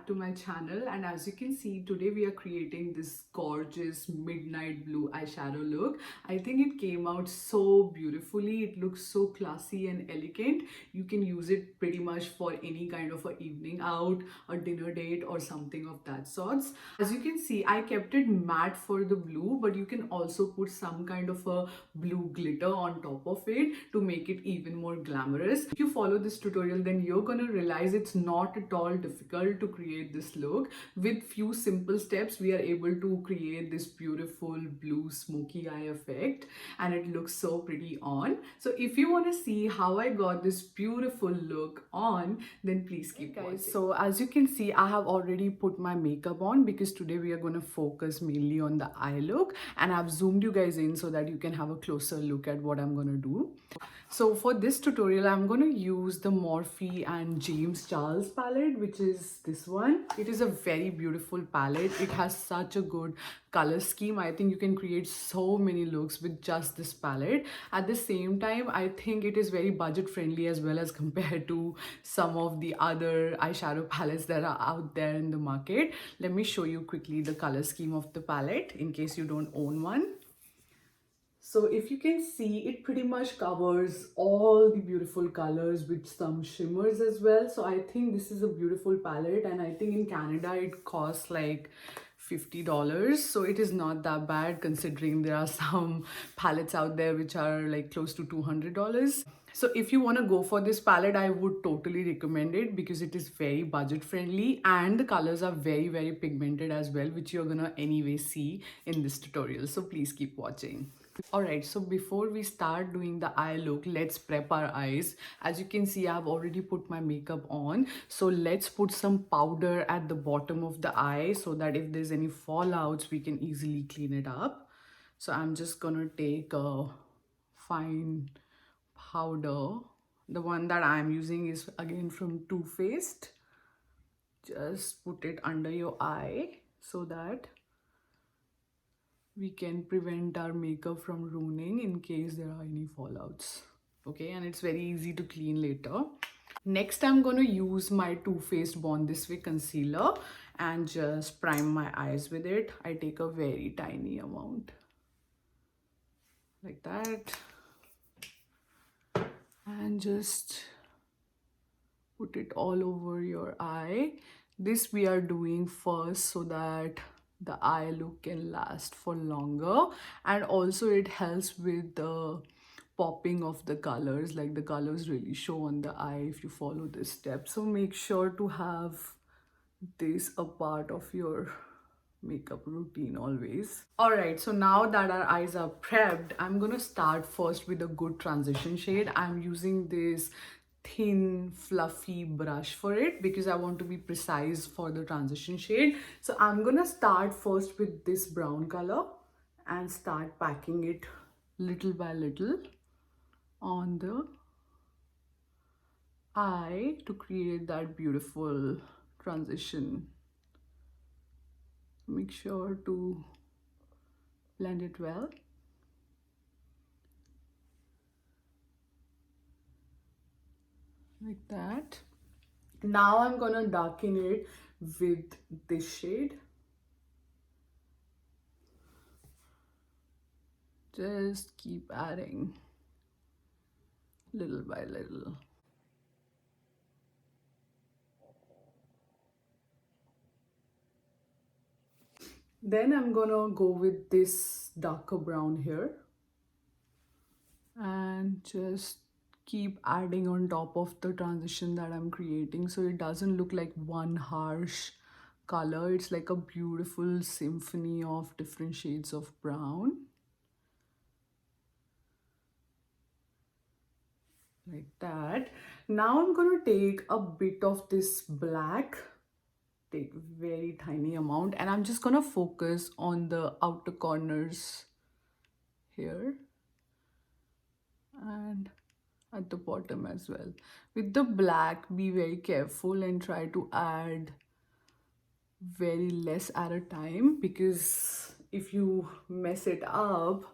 back to my channel, and as you can see, today we are creating this gorgeous midnight blue eyeshadow look. I think it came out so beautifully. It looks so classy and elegant. You can use it pretty much for any kind of a evening out, a dinner date or something of that sorts. As you can see, I kept it matte for the blue, but you can also put some kind of a blue glitter on top of it to make it even more glamorous. If you follow this tutorial, then you're gonna realize it's not at all difficult to create this look. With few simple steps, we are able to create this beautiful blue smoky eye effect, and it looks so pretty on. So if you want to see how I got this beautiful look on, then please keep watching. So as you can see, I have already put my makeup on because today we are going to focus mainly on the eye look, and I've zoomed you guys in so that you can have a closer look at what I'm going to do. So for this tutorial, I'm going to use the Morphe and James Charles palette, which is this one. It is a very beautiful palette. It has such a good color scheme. I think you can create so many looks with just this palette. At the same time, I think it is very budget friendly as well as compared to some of the other eyeshadow palettes that are out there in the market. Let me show you quickly the color scheme of the palette in case you don't own one. So if you can see, it pretty much covers all the beautiful colors with some shimmers as well. So I think this is a beautiful palette, and I think in Canada it costs like $50. So it is not that bad considering there are some palettes out there which are like close to $200. So if you want to go for this palette, I would totally recommend it because it is very budget friendly and the colors are very pigmented as well, which you're gonna anyway see in this tutorial. So please keep watching. Alright, so before we start doing the eye look, let's prep our eyes. As you can see, I've already put my makeup on. So let's put some powder at the bottom of the eye so that if there's any fallouts, we can easily clean it up. So I'm just gonna take a fine powder. The one that I'm using is again from Too Faced. Just put it under your eye so that we can prevent our makeup from ruining in case there are any fallouts. Okay, and it's very easy to clean later. Next, I'm going to use my Too Faced Born This Way concealer and just prime my eyes with it. I take a very tiny amount like that and just put it all over your eye. This we are doing first so that the eye look can last for longer, and also it helps with the popping of the colors. Like the colors really show on the eye if you follow this step. So make sure to have this a part of your makeup routine always. Alright, so now that our eyes are prepped, I'm gonna start first with a good transition shade. I'm using this thin fluffy brush for it because I want to be precise for the transition shade. So I'm gonna start first with this brown color and start packing it little by little on the eye to create that beautiful transition. Make sure to blend it well. Like that. Now I'm gonna darken it with this shade. Just keep adding little by little. Then I'm gonna go with this darker brown here and just keep adding on top of the transition that I'm creating so it doesn't look like one harsh color. It's like a beautiful symphony of different shades of brown. Like that. Now I'm gonna take a bit of this black, take very tiny amount, and I'm just gonna focus on the outer corners here and at the bottom as well. With the black, be very careful and try to add very less at a time because if you mess it up,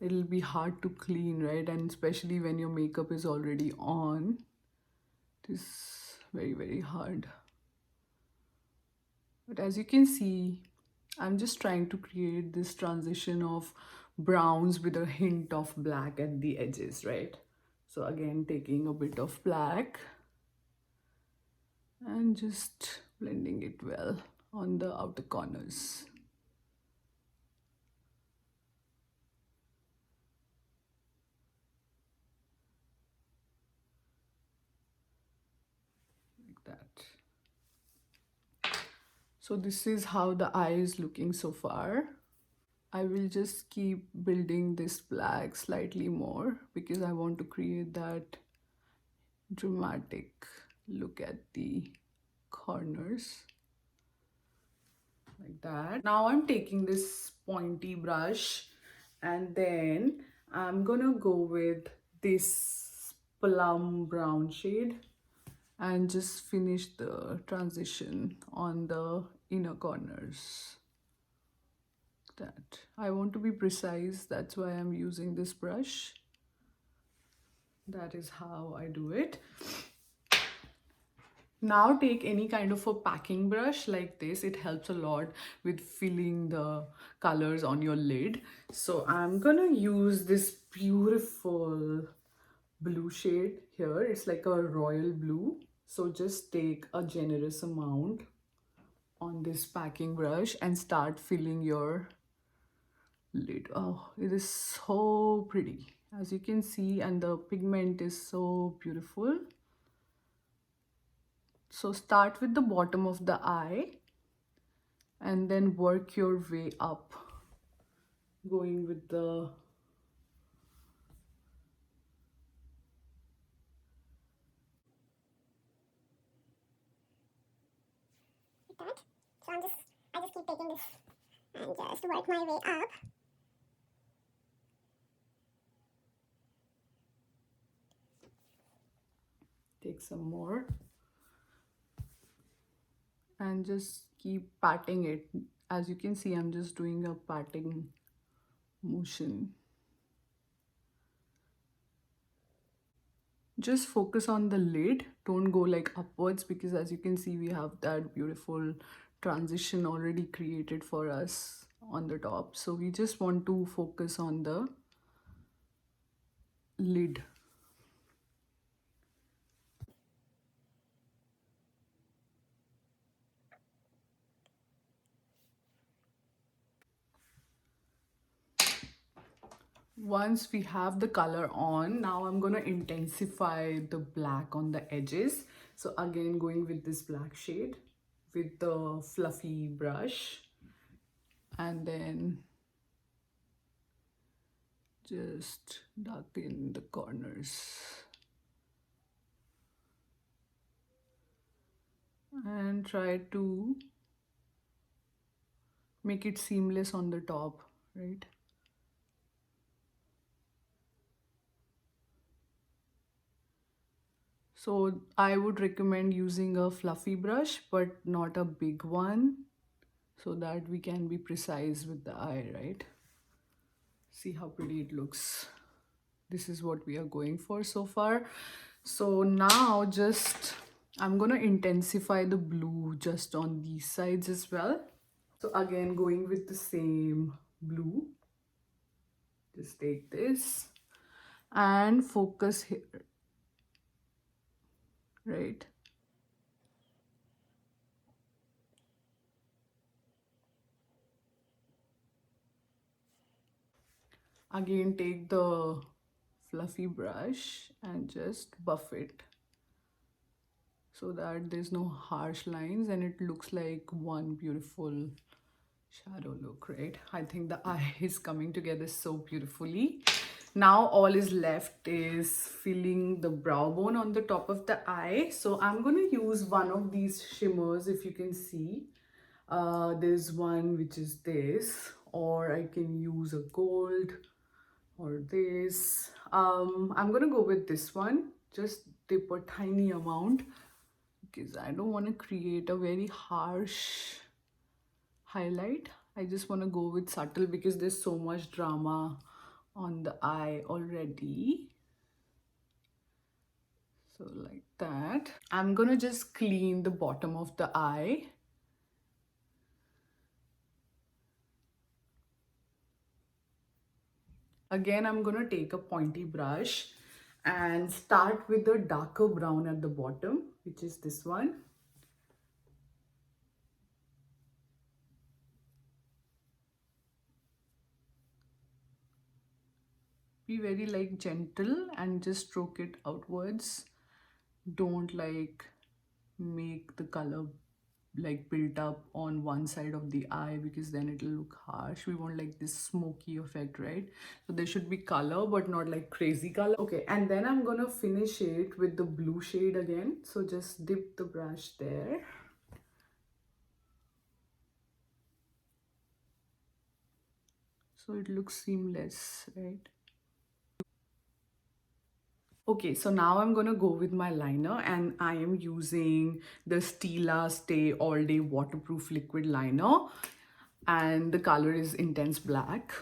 it'll be hard to clean, right? And especially when your makeup is already on, it is very hard. But as you can see, I'm just trying to create this transition of browns with a hint of black at the edges, right? So again, taking a bit of black and just blending it well on the outer corners. Like that. So this is how the eye is looking so far. I will just keep building this black slightly more because I want to create that dramatic look at the corners. Like that. Now I'm taking this pointy brush and then I'm gonna go with this plum brown shade and just finish the transition on the inner corners. That I want to be precise, that's why I'm using this brush. That is how I do it. Now take any kind of a packing brush like this. It helps a lot with filling the colors on your lid. So I'm gonna use this beautiful blue shade here. It's like a royal blue. So just take a generous amount on this packing brush and start filling your lid. Oh, it is so pretty, as you can see, and the pigment is so beautiful. So start with the bottom of the eye and then work your way up, going with the like that. So I just keep taking this and just work my way up. take some more and just keep patting it. As you can see, I'm just doing a patting motion. Just focus on the lid, don't go like upwards, because as you can see we have that beautiful transition already created for us on the top. So we just want to focus on the lid. Once we have the color on, now I'm gonna intensify the black on the edges. So again, going with this black shade with the fluffy brush, and then just darken the corners and try to make it seamless on the top, right? So I would recommend using a fluffy brush, but not a big one, so that we can be precise with the eye, right? See how pretty it looks. This is what we are going for so far. So now just I'm gonna intensify the blue just on these sides as well. So again, going with the same blue, just take this and focus here, right? Again, take the fluffy brush and just buff it so that there's no harsh lines and it looks like one beautiful shadow look, right? I think the eye is coming together so beautifully. Now all is left is filling the brow bone on the top of the eye. So I'm going to use one of these shimmers. If you can see, there's one which is this, or I can use a gold or this. I'm gonna go with this one. Just dip a tiny amount because I don't want to create a very harsh highlight. I just want to go with subtle because there's so much drama on the eye already. So like that. I'm gonna just clean the bottom of the eye Again, I'm gonna take a pointy brush and start with the darker brown at the bottom, which is this one. Be very like gentle and just stroke it outwards. Don't like make the color like built up on one side of the eye, because then it'll look harsh. We want like this smoky effect, right? So there should be color but not like crazy color. Okay, and then I'm gonna finish it with the blue shade again. So just dip the brush there. So it looks seamless, right? Okay, so now I'm gonna go with my liner, and I am using the Stila Stay All Day Waterproof Liquid Liner, and the color is Intense Black.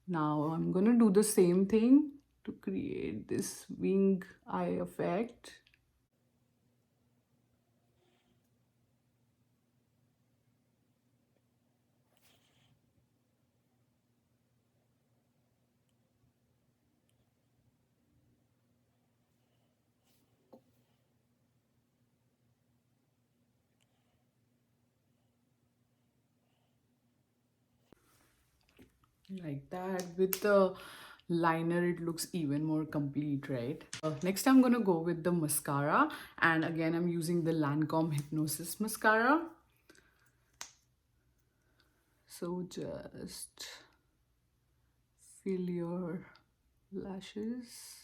Now I'm gonna do the same thing to create this wing eye effect. Like that. With the liner it looks even more complete, right? Next I'm gonna go with the mascara, and again I'm using the Lancome Hypnosis mascara. So just fill your lashes.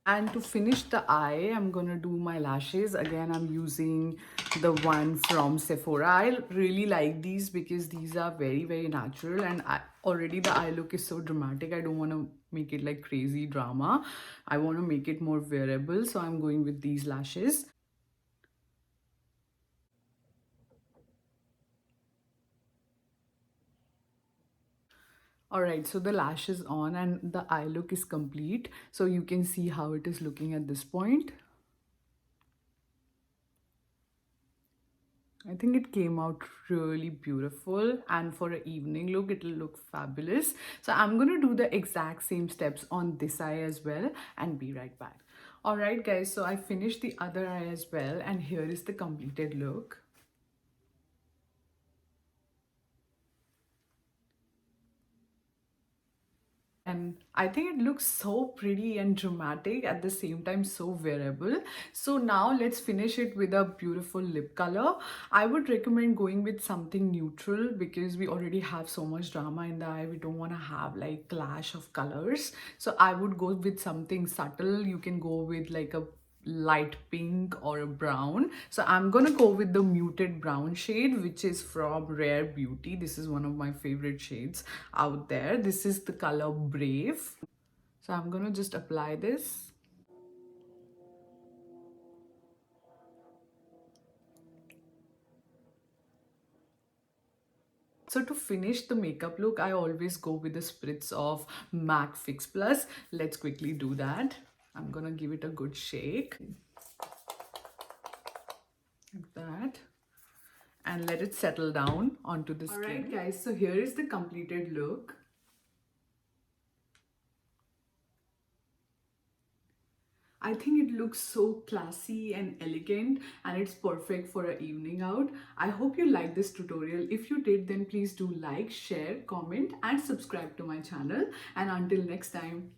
And to finish the eye, I'm gonna do my lashes. Again, I'm using the one from Sephora. I really like these because these are very, very natural, and already the eye look is so dramatic. I don't want to make it like crazy drama. I want to make it more wearable, so I'm going with these lashes. All right, so the lash is on and the eye look is complete. So you can see how it is looking at this point. I think it came out really beautiful, and for an evening look, it'll look fabulous. So I'm gonna do the exact same steps on this eye as well and be right back. All right, guys, so I finished the other eye as well, and here is the completed look. And I think it looks so pretty and dramatic at the same time, so wearable. So now let's finish it with a beautiful lip color. I would recommend going with something neutral because we already have so much drama in the eye. We don't want to have like clash of colors. So I would go with something subtle. You can go with like a light pink or a brown. So I'm gonna go with the muted brown shade, which is from Rare Beauty. This is one of my favorite shades out there. This is the color Brave. So I'm gonna just apply this. So to finish the makeup look, I always go with a spritz of MAC Fix Plus. Let's quickly do that. I'm gonna give it a good shake like that, and let it settle down onto the skin. Alright guys, so here is the completed look. I think it looks so classy and elegant, and it's perfect for an evening out. I hope you liked this tutorial. If you did, then please do like, share, comment and subscribe to my channel. And until next time.